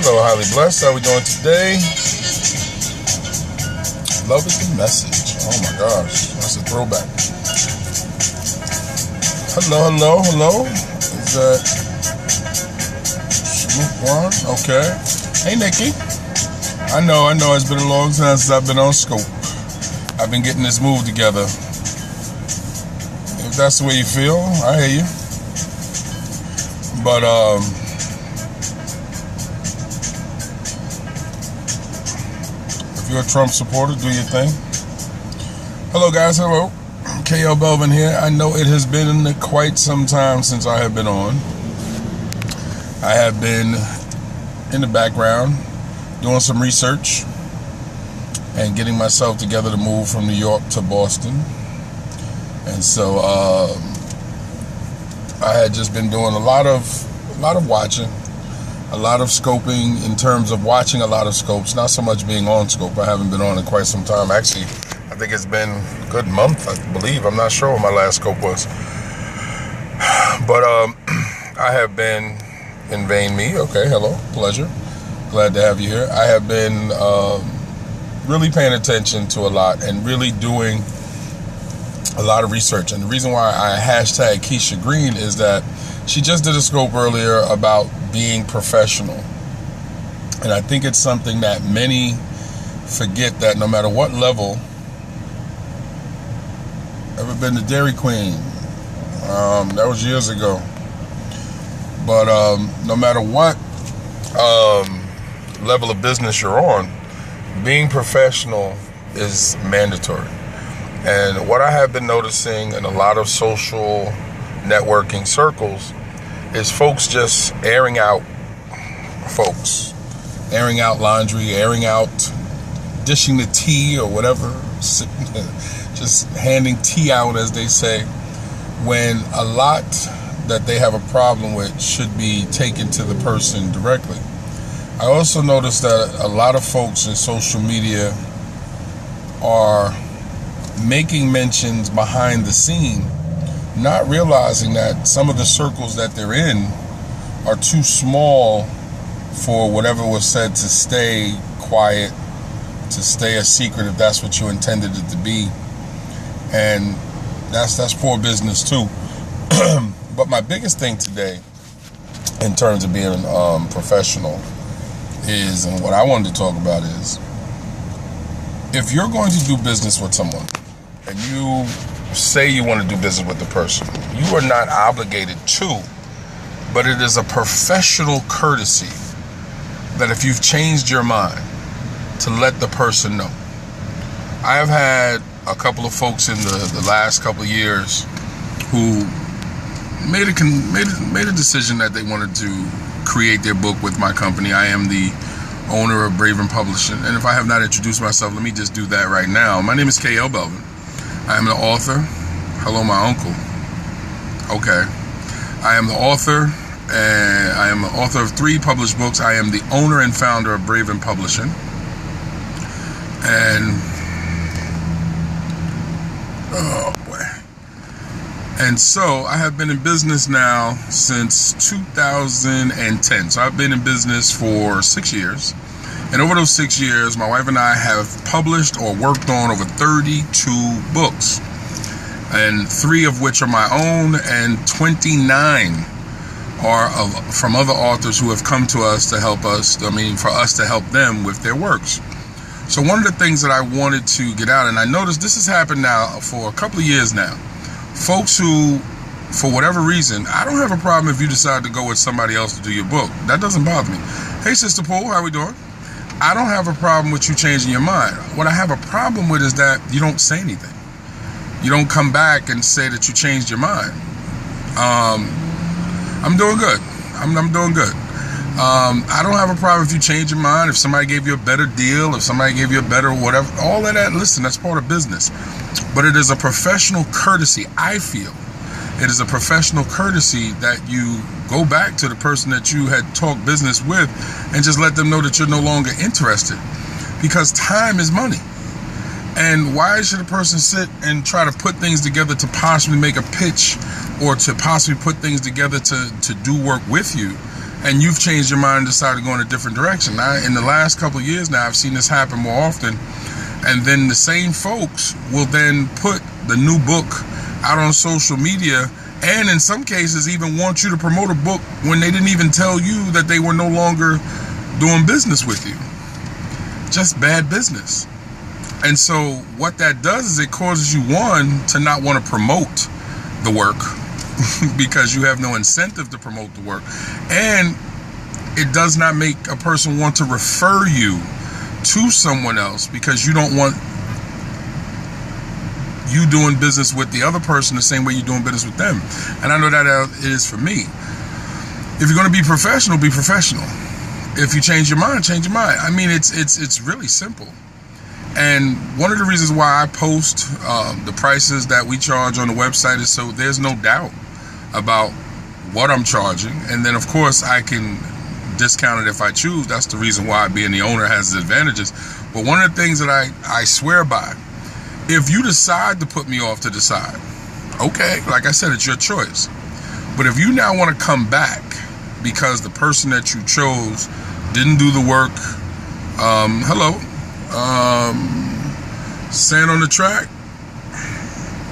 Hello, highly blessed. How we doing today? Love is the message. Oh my gosh, that's a throwback. Hello. Is that Smoke One? Okay. Hey, Nikki. I know. It's been a long time since I've been on Scope. I've been getting this move together. If that's the way you feel, I hear you. But if you're a Trump supporter, do your thing. Hello, guys. Hello. KL Belvin here. I know it has been quite some time since I have been on. I have been in the background doing some research and getting myself together to move from New York to Boston. And so I had just been doing a lot of watching, a lot of scoping in terms of watching a lot of scopes, not so much being on scope. I haven't been on in quite some time. Actually, I think it's been a good month, I believe. I'm not sure what my last scope was. But I have been in Vain Me. Okay, hello, pleasure. Glad to have you here. I have been really paying attention to a lot and really doing a lot of research. And the reason why I hashtag Keisha Green is that she just did a scope earlier about being professional. And I think it's something that many forget, that no matter what level. Ever been to Dairy Queen? That was years ago. But no matter what level of business you're on, being professional is mandatory. And what I have been noticing in a lot of social networking circles is folks just airing out laundry, airing out, dishing the tea or whatever, just handing tea out, as they say, when a lot that they have a problem with should be taken to the person directly. I also noticed that a lot of folks in social media are making mentions behind the scene, not realizing that some of the circles that they're in are too small for whatever was said to stay quiet, to stay a secret if that's what you intended it to be. And that's poor business too. But my biggest thing today in terms of being professional is, and what I wanted to talk about is, if you're going to do business with someone and you say you want to do business with the person, you are not obligated to, but it is a professional courtesy that if you've changed your mind, to let the person know. I have had a couple of folks in the last couple of years who made a decision that they wanted to create their book with my company. I am the owner of Braven Publishing, and if I have not introduced myself, let me just do that right now. My name is KL Belvin. I am the author. Hello, my uncle. Okay. I am the author, and I am the author of 3 published books. I am the owner and founder of Braven Publishing. And And so I have been in business now since 2010. So I've been in business for 6 years. And over those 6 years, my wife and I have published or worked on over 32 books. And 3 of which are my own, and 29 are from other authors who have come to us to help us, for us to help them with their works. So one of the things that I wanted to get out, and I noticed this has happened now for a couple of years now, folks who, for whatever reason, I don't have a problem if you decide to go with somebody else to do your book. That doesn't bother me. Hey, Sister Poole, how we doing? I don't have a problem with you changing your mind. What I have a problem with is that you don't say anything. You don't come back and say that you changed your mind. I'm doing good. I'm doing good. I don't have a problem if you change your mind, if somebody gave you a better deal, if somebody gave you a better whatever, all of that, listen, that's part of business. But it is a professional courtesy, I feel. It is a professional courtesy that you go back to the person that you had talked business with and just let them know that you're no longer interested. Because time is money. And why should a person sit and try to put things together to possibly make a pitch or to possibly put things together to do work with you and you've changed your mind and decided to go in a different direction. Now, in the last couple of years now, I've seen this happen more often, and then the same folks will then put the new book out on social media, and in some cases even want you to promote a book when they didn't even tell you that they were no longer doing business with you. Just bad business. And so what that does is it causes you, one, to not want to promote the work because you have no incentive to promote the work, and it does not make a person want to refer you to someone else because you don't want you doing business with the other person the same way you're doing business with them. And I know that it is for me. If you're going to be professional, be professional. If you change your mind, change your mind. I mean, it's really simple. And one of the reasons why I post the prices that we charge on the website is so there's no doubt about what I'm charging. And then, of course, I can discount it if I choose. That's the reason why being the owner has its advantages. But one of the things that I swear by, if you decide to put me off to the side, okay, like I said, it's your choice. But if you now want to come back because the person that you chose didn't do the work, sand on the track,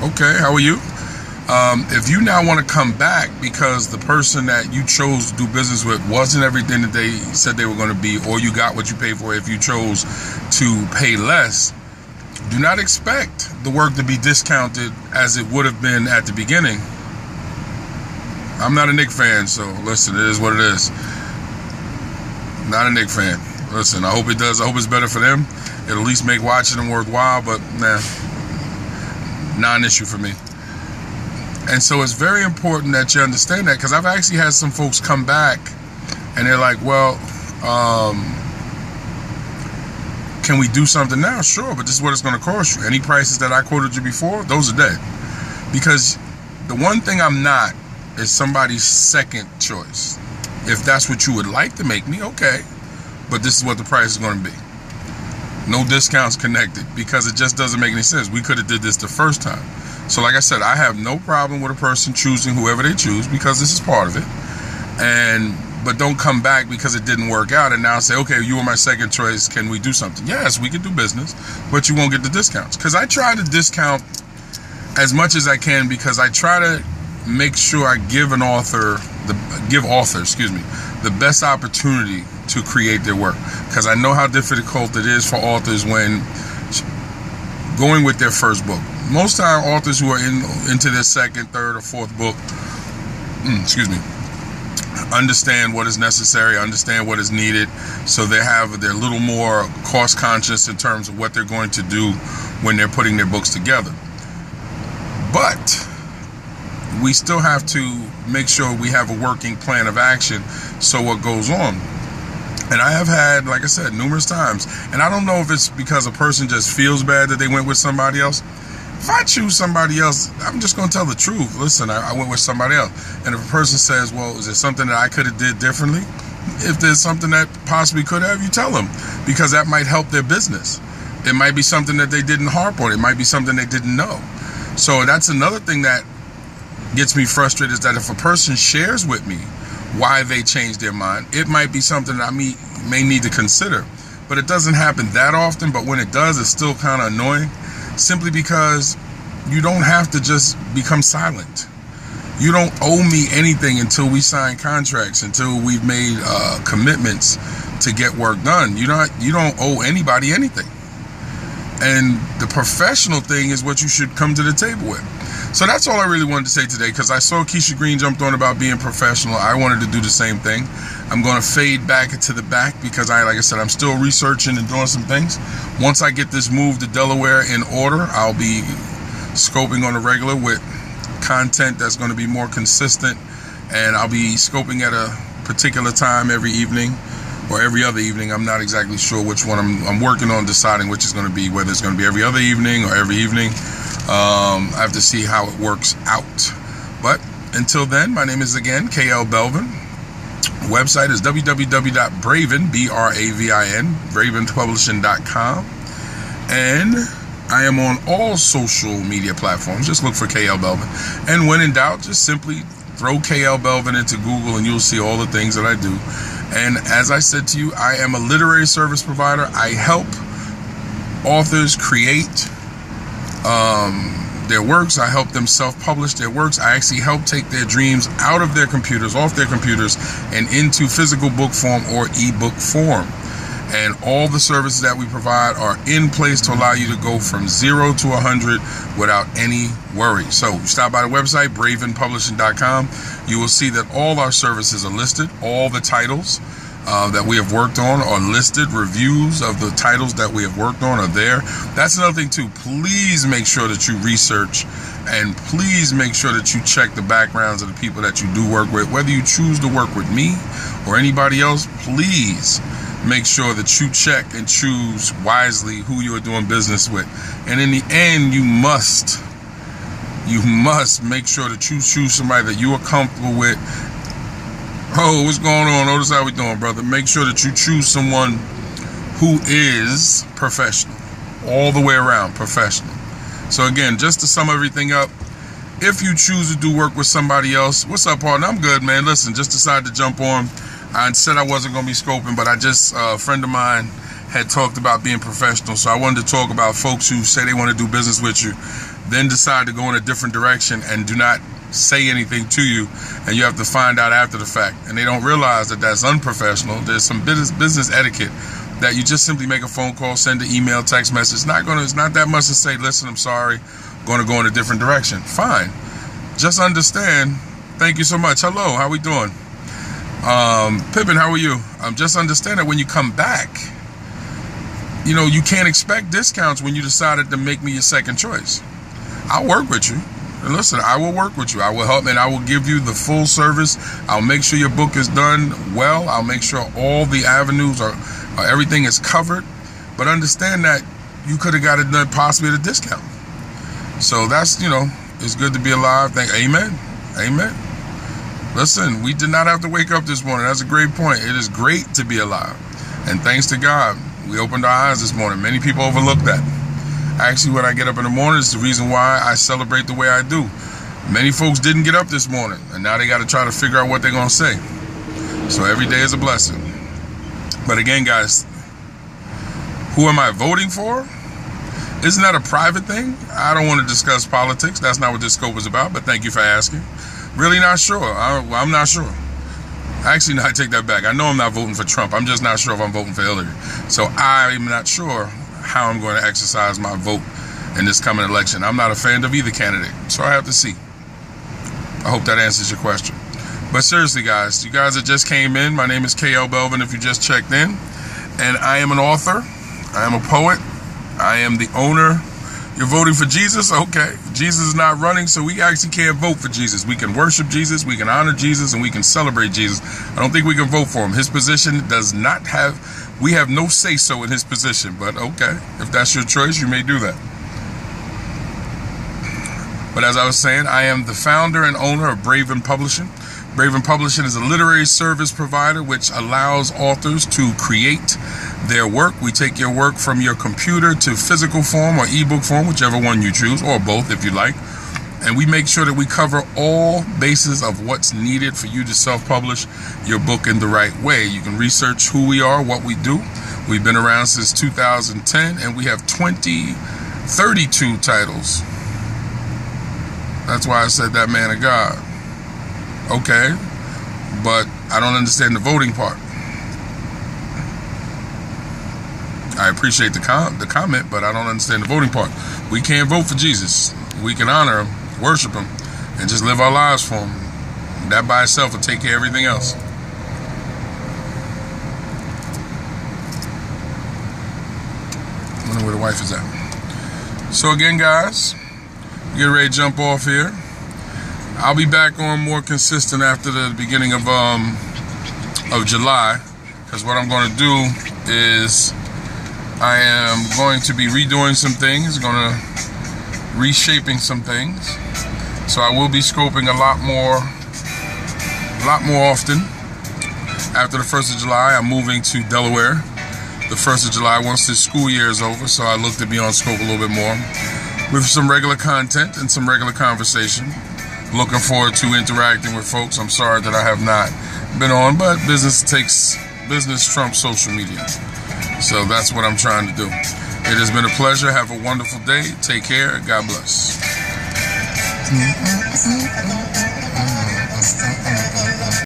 okay, how are you? If you now want to come back because the person that you chose to do business with wasn't everything that they said they were going to be, or you got what you paid for if you chose to pay less, do not expect the work to be discounted as it would have been at the beginning. I'm not a Knick fan, so listen, it is what it is. Not a Knick fan. Listen, I hope it does. I hope it's better for them. It'll at least make watching them worthwhile, but non-issue for me. And so it's very important that you understand that, because I've actually had some folks come back and they're like, well, can we do something now? Sure, but this is what it's going to cost you. Any prices that I quoted you before, those are dead. Because the one thing I'm not is somebody's second choice. If that's what you would like to make me, okay, but this is what the price is going to be. No discounts connected, because it just doesn't make any sense. We could have did this the first time. So like I said, I have no problem with a person choosing whoever they choose, because this is part of it. But don't come back because it didn't work out and now say, okay, you were my second choice, can we do something? Yes, we can do business, but you won't get the discounts. Because I try to discount as much as I can, because I try to make sure I give authors the best opportunity to create their work. Because I know how difficult it is for authors when going with their first book. Most time authors who are into their second, third, or fourth book, understand what is necessary, understand what is needed, so they're a little more cost conscious in terms of what they're going to do when they're putting their books together. But we still have to make sure we have a working plan of action so what goes on. And I have had, like I said, numerous times, and I don't know if it's because a person just feels bad that they went with somebody else. If I choose somebody else, I'm just going to tell the truth. Listen, I went with somebody else. And if a person says, well, is there something that I could have did differently? If there's something that possibly could have, you tell them, because that might help their business. It might be something that they didn't harp on. It might be something they didn't know. So that's another thing that gets me frustrated, is that if a person shares with me why they changed their mind, it might be something that I may need to consider. But it doesn't happen that often, but when it does, it's still kind of annoying. Simply because you don't have to just become silent. You don't owe me anything until we sign contracts, until we've made commitments to get work done. You don't owe anybody anything. And the professional thing is what you should come to the table with. So that's all I really wanted to say today, because I saw Keisha Green jumped on about being professional. I wanted to do the same thing. I'm going to fade back into the back because like I said, I'm still researching and doing some things. Once I get this move to Delaware in order, I'll be scoping on a regular with content that's going to be more consistent, and I'll be scoping at a particular time every evening or every other evening. I'm not exactly sure which one. I'm working on deciding which is going to be, whether it's going to be every other evening or every evening. I have to see how it works out. But until then, my name is again KL Belvin. Website is www.bravin, BRAVIN, bravinpublishing.com. And I am on all social media platforms. Just look for KL Belvin. And when in doubt, just simply throw KL Belvin into Google and you'll see all the things that I do. And as I said to you, I am a literary service provider. I help authors create their works. I help them self-publish their works. I actually help take their dreams out of their computers, off their computers, and into physical book form or ebook form. And all the services that we provide are in place to allow you to go from 0 to 100 without any worry. So stop by the website, bravenpublishing.com. You will see that all our services are listed. All the titles that we have worked on are listed. Reviews of the titles that we have worked on are there. That's another thing too. Please make sure that you research, and please make sure that you check the backgrounds of the people that you do work with. Whether you choose to work with me or anybody else, please make sure that you check and choose wisely who you are doing business with. And in the end, you must make sure that you choose somebody that you are comfortable with. Oh, what's going on? Notice how we doing, brother. Make sure that you choose someone who is professional, all the way around professional. So again, just to sum everything up, if you choose to do work with somebody else, what's up, partner? I'm good, man. Listen, just decided to jump on. I said I wasn't going to be scoping, but a friend of mine had talked about being professional. So I wanted to talk about folks who say they want to do business with you, then decide to go in a different direction and do not say anything to you, and you have to find out after the fact. And they don't realize that that's unprofessional. There's some business etiquette that you just simply make a phone call, send an email, text message. It's not that much to say, listen, I'm sorry, I'm going to go in a different direction. Fine. Just understand. Thank you so much. Hello, how we doing? Pippin, how are you? Just understand that when you come back, you can't expect discounts when you decided to make me your second choice. I'll work with you. And listen, I will work with you. I will help, and I will give you the full service. I'll make sure your book is done well. I'll make sure all the avenues are everything is covered. But understand that you could have got it done possibly at a discount. So that's, it's good to be alive. Amen. Amen. Listen, we did not have to wake up this morning. That's a great point. It is great to be alive. And thanks to God, we opened our eyes this morning. Many people overlook that. Actually, when I get up in the morning, it's the reason why I celebrate the way I do. Many folks didn't get up this morning, and now they got to try to figure out what they're going to say. So every day is a blessing. But again, guys, who am I voting for? Isn't that a private thing? I don't want to discuss politics. That's not what this scope is about, but thank you for asking. Really not sure. I'm not sure. Actually, no, I take that back. I know I'm not voting for Trump. I'm just not sure if I'm voting for Hillary. So I'm not sure how I'm going to exercise my vote in this coming election. I'm not a fan of either candidate, so I have to see. I hope that answers your question. But seriously, guys, you guys that just came in, my name is KL Belvin if you just checked in, and I am an author. I am a poet. I am the owner. You're voting for Jesus? Okay. Jesus is not running, so we actually can't vote for Jesus. We can worship Jesus, we can honor Jesus, and we can celebrate Jesus. I don't think we can vote for him. His position does not have, we have no say-so in his position, but okay. If that's your choice, you may do that. But as I was saying, I am the founder and owner of Braven Publishing. Braven Publishing is a literary service provider which allows authors to create their work. We take your work from your computer to physical form or ebook form, whichever one you choose, or both if you like. And we make sure that we cover all bases of what's needed for you to self-publish your book in the right way. You can research who we are, what we do. We've been around since 2010, and we have 32 titles. That's why I said that man of God. Okay, but I don't understand the voting part. I appreciate the comment, but I don't understand the voting part. We can't vote for Jesus. We can honor him, worship him, and just live our lives for him. That by itself will take care of everything else. I wonder where the wife is at. So again, guys, get ready to jump off here. I'll be back on more consistent after the beginning of July, because what I'm going to do is I am going to be redoing some things, reshaping some things. So I will be scoping a lot more often. After the 1st of July, I'm moving to Delaware. The 1st of July, once this school year is over, so I look to be on scope a little bit more with some regular content and some regular conversation. looking forward to interacting with folks. I'm sorry that I have not been on, but business trumps social media. So that's what I'm trying to do. It has been a pleasure. Have a wonderful day. Take care. God bless.